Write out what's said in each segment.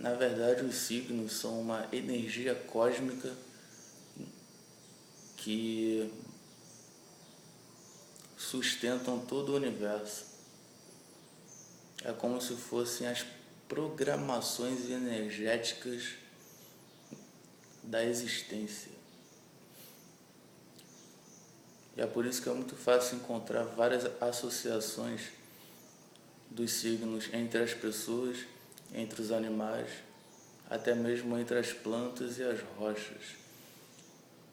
Na verdade, os signos são uma energia cósmica que sustentam todo o universo. É como se fossem as programações energéticas da existência. E é por isso que é muito fácil encontrar várias associações dos signos entre as pessoas, entre os animais, até mesmo entre as plantas e as rochas,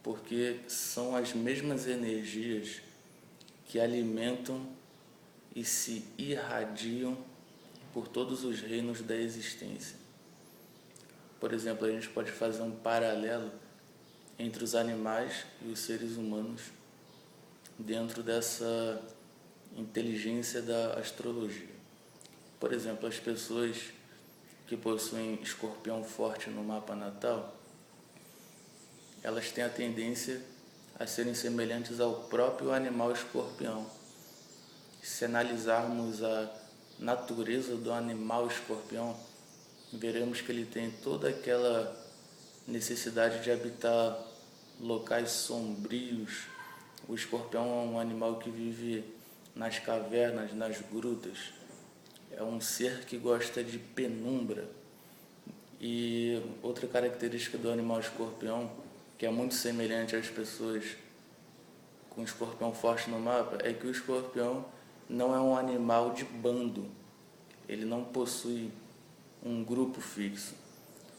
porque são as mesmas energias que alimentam e se irradiam por todos os reinos da existência. Por exemplo, a gente pode fazer um paralelo entre os animais e os seres humanos dentro dessa inteligência da astrologia. Por exemplo, as pessoas que possuem escorpião forte no mapa natal, elas têm a tendência a serem semelhantes ao próprio animal escorpião. Se analisarmos a natureza do animal escorpião, veremos que ele tem toda aquela necessidade de habitar locais sombrios. O escorpião é um animal que vive nas cavernas, nas grutas. É um ser que gosta de penumbra. E outra característica do animal escorpião, que é muito semelhante às pessoas com escorpião forte no mapa, é que o escorpião não é um animal de bando. Ele não possui um grupo fixo.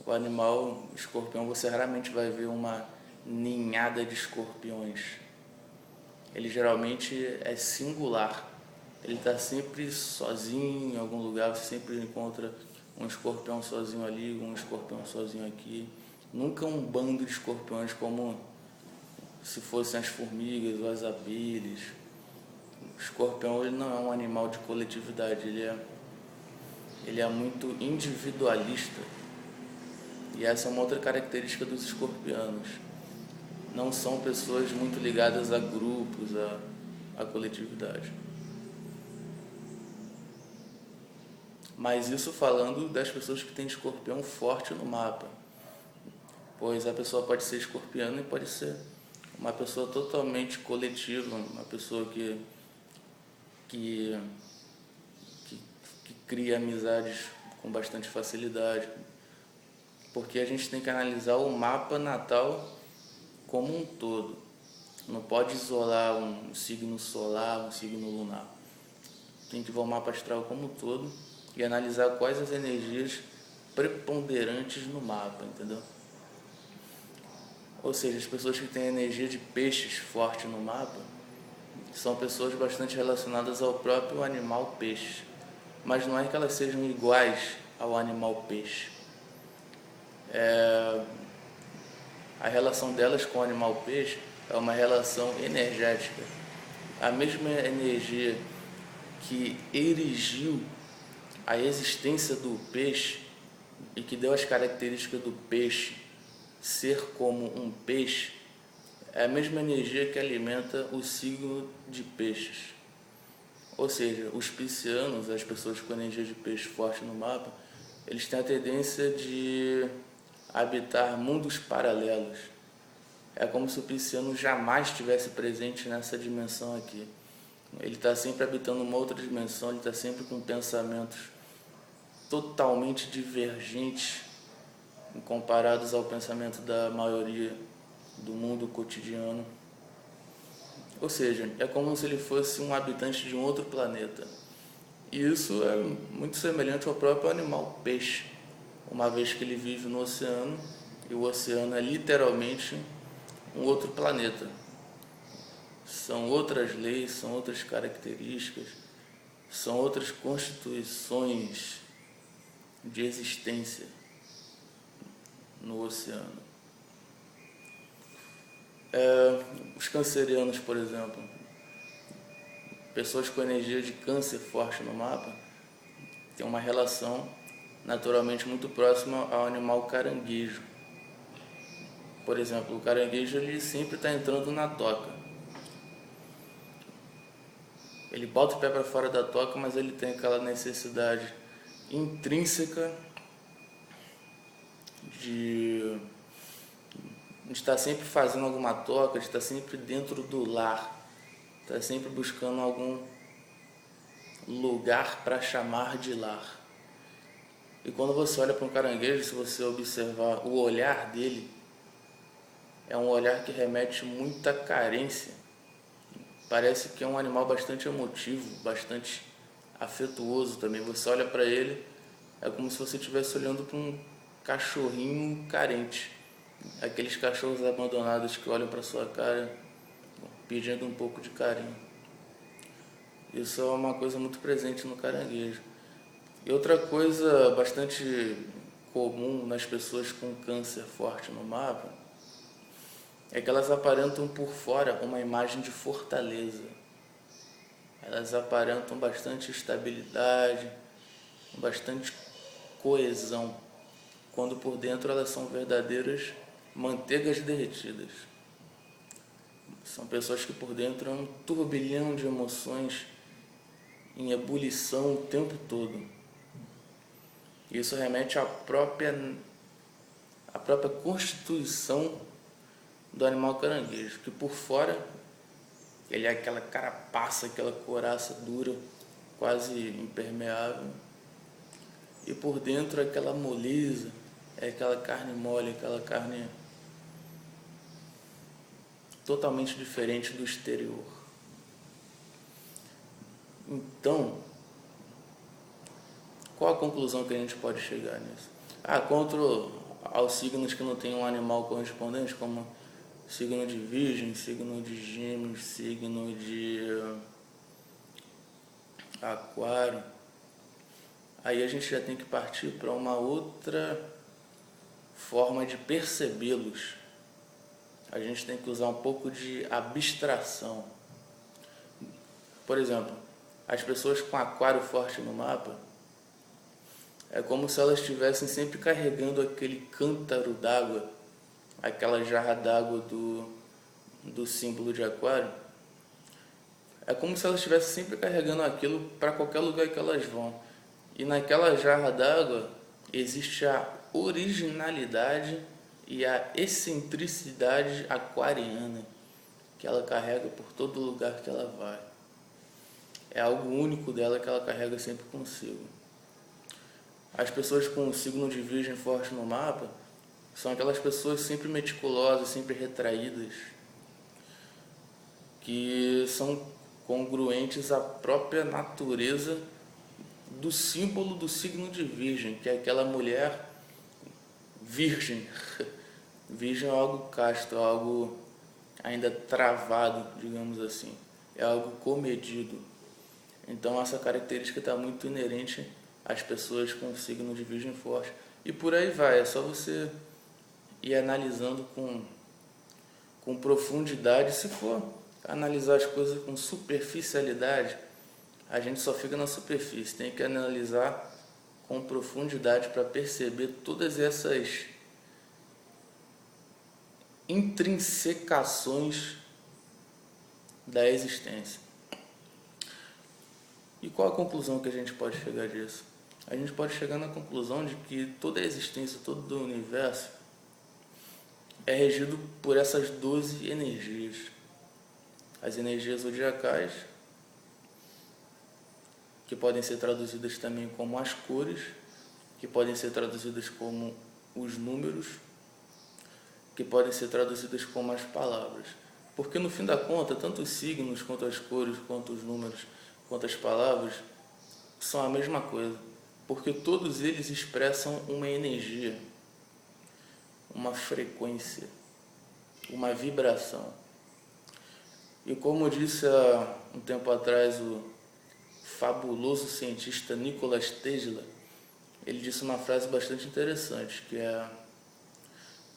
O animal escorpião, você raramente vai ver uma ninhada de escorpiões. Ele geralmente é singular. Ele está sempre sozinho em algum lugar, você sempre encontra um escorpião sozinho ali, um escorpião sozinho aqui. Nunca um bando de escorpiões como se fossem as formigas ou as abelhas. O escorpião ele não é um animal de coletividade, ele é muito individualista. E essa é uma outra característica dos escorpianos. Não são pessoas muito ligadas a grupos, a coletividade. Mas isso falando das pessoas que têm escorpião forte no mapa. Pois a pessoa pode ser escorpiana e pode ser uma pessoa totalmente coletiva, uma pessoa que cria amizades com bastante facilidade. Porque a gente tem que analisar o mapa natal como um todo. Não pode isolar um signo solar, um signo lunar. Tem que ver o mapa astral como um todo e analisar quais as energias preponderantes no mapa, entendeu? Ou seja, as pessoas que têm energia de peixes forte no mapa são pessoas bastante relacionadas ao próprio animal peixe. Mas não é que elas sejam iguais ao animal peixe. A relação delas com o animal peixe é uma relação energética. A mesma energia que erigiu a existência do peixe e que deu as características do peixe ser como um peixe, é a mesma energia que alimenta o signo de peixes. Ou seja, os piscianos, as pessoas com energia de peixe forte no mapa, eles têm a tendência de habitar mundos paralelos. É como se o pisciano jamais estivesse presente nessa dimensão aqui. Ele está sempre habitando uma outra dimensão, ele está sempre com pensamentos totalmente divergentes comparados ao pensamento da maioria do mundo cotidiano. Ou seja, é como se ele fosse um habitante de um outro planeta. E isso é muito semelhante ao próprio animal peixe, uma vez que ele vive no oceano, e o oceano é literalmente um outro planeta. São outras leis, são outras características, são outras constituições de existência no oceano. Os cancerianos, por exemplo, pessoas com energia de câncer forte no mapa, têm uma relação naturalmente muito próxima ao animal caranguejo. Por exemplo, o caranguejo ele sempre está entrando na toca. Ele bota o pé para fora da toca, mas ele tem aquela necessidade intrínseca de estar sempre fazendo alguma toca, de estar sempre dentro do lar, estar sempre buscando algum lugar para chamar de lar. E quando você olha para um caranguejo, se você observar o olhar dele, é um olhar que remete muita carência. Parece que é um animal bastante emotivo, bastante afetuoso também. Você olha para ele, é como se você estivesse olhando para um cachorrinho carente. Aqueles cachorros abandonados que olham para sua cara pedindo um pouco de carinho. Isso é uma coisa muito presente no caranguejo. E outra coisa bastante comum nas pessoas com câncer forte no mapa é que elas aparentam por fora uma imagem de fortaleza. Elas aparentam bastante estabilidade, bastante coesão, quando por dentro elas são verdadeiras manteigas derretidas. São pessoas que por dentro é um turbilhão de emoções em ebulição o tempo todo. Isso remete à própria constituição do animal caranguejo, que por fora ele é aquela carapaça, aquela couraça dura, quase impermeável, e por dentro é aquela moleza, é aquela carne mole, aquela carne totalmente diferente do exterior. Então, qual a conclusão que a gente pode chegar nisso? Quanto aos signos que não tem um animal correspondente, como signo de Virgem, signo de Gêmeos, signo de Aquário, aí a gente já tem que partir para uma outra forma de percebê-los. A gente tem que usar um pouco de abstração. Por exemplo, as pessoas com aquário forte no mapa, é como se elas estivessem sempre carregando aquele cântaro d'água, aquela jarra d'água do símbolo de aquário. É como se elas estivessem sempre carregando aquilo para qualquer lugar que elas vão. E naquela jarra d'água existe a originalidade e a excentricidade aquariana que ela carrega por todo lugar que ela vai. É algo único dela que ela carrega sempre consigo. As pessoas com o signo de Virgem forte no mapa são aquelas pessoas sempre meticulosas, sempre retraídas, que são congruentes à própria natureza do símbolo do signo de Virgem, que é aquela mulher virgem. Virgem é algo casto, é algo ainda travado, digamos assim. É algo comedido. Então essa característica está muito inerente às pessoas com o signo de Virgem forte. E por aí vai, é só você ir analisando com profundidade. Se for analisar as coisas com superficialidade, a gente só fica na superfície. Tem que analisar com profundidade para perceber todas essas intrinsecações da existência. E qual a conclusão que a gente pode chegar disso? A gente pode chegar na conclusão de que toda a existência, todo o universo é regido por essas 12 energias. As energias zodiacais, que podem ser traduzidas também como as cores, que podem ser traduzidas como os números, que podem ser traduzidas como as palavras. Porque no fim da conta, tanto os signos, quanto as cores, quanto os números, quanto as palavras, são a mesma coisa. Porque todos eles expressam uma energia, uma frequência, uma vibração. E como disse há um tempo atrás o fabuloso cientista Nikola Tesla, ele disse uma frase bastante interessante, que é: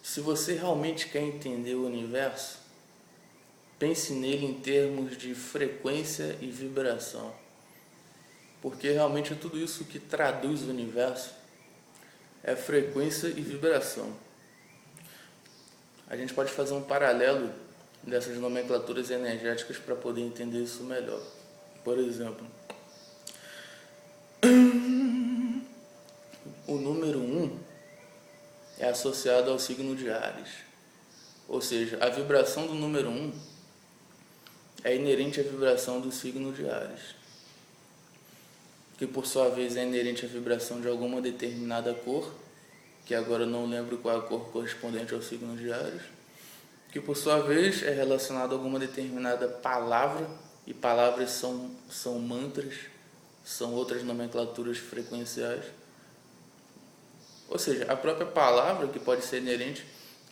se você realmente quer entender o universo, pense nele em termos de frequência e vibração. Porque realmente é tudo isso que traduz o universo, é frequência e vibração. A gente pode fazer um paralelo dessas nomenclaturas energéticas para poder entender isso melhor. Por exemplo, o número 1 é a associado ao signo de Áries. Ou seja, a vibração do número 1 é inerente à vibração do signo de Áries, que por sua vez é inerente à vibração de alguma determinada cor, que agora eu não lembro qual é a cor correspondente ao signo de Áries, que por sua vez é relacionado a alguma determinada palavra, e palavras são mantras, são outras nomenclaturas frequenciais. Ou seja, a própria palavra que pode ser inerente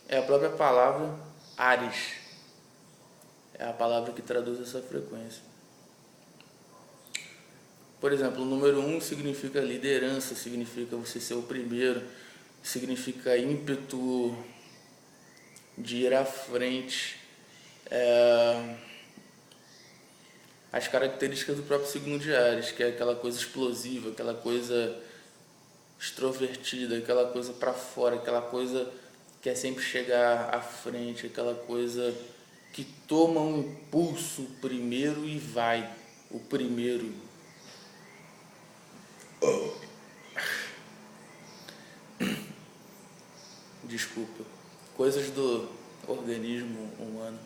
é a própria palavra Áries, é a palavra que traduz essa frequência. Por exemplo, o número 1 significa liderança, significa você ser o primeiro, significa ímpeto de ir à frente. As características do próprio signo de Áries, que é aquela coisa explosiva, aquela coisa extrovertida, aquela coisa para fora, aquela coisa que é sempre chegar à frente, aquela coisa que toma um impulso primeiro e vai, o primeiro. Desculpa, coisas do organismo humano.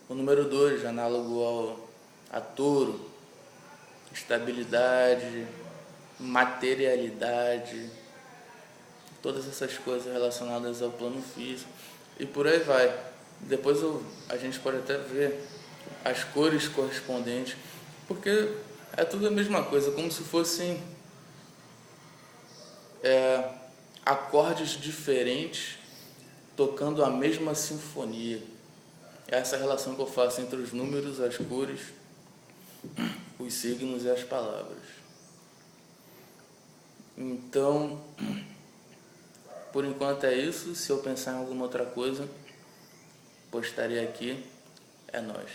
O número 2, análogo a touro, estabilidade, materialidade, todas essas coisas relacionadas ao plano físico e por aí vai. Depois a gente pode até ver as cores correspondentes, porque é tudo a mesma coisa, como se fossem acordes diferentes tocando a mesma sinfonia. Essa é a relação que eu faço entre os números, as cores, os signos e as palavras. Então, por enquanto é isso. Se eu pensar em alguma outra coisa, postarei aqui. É nóis.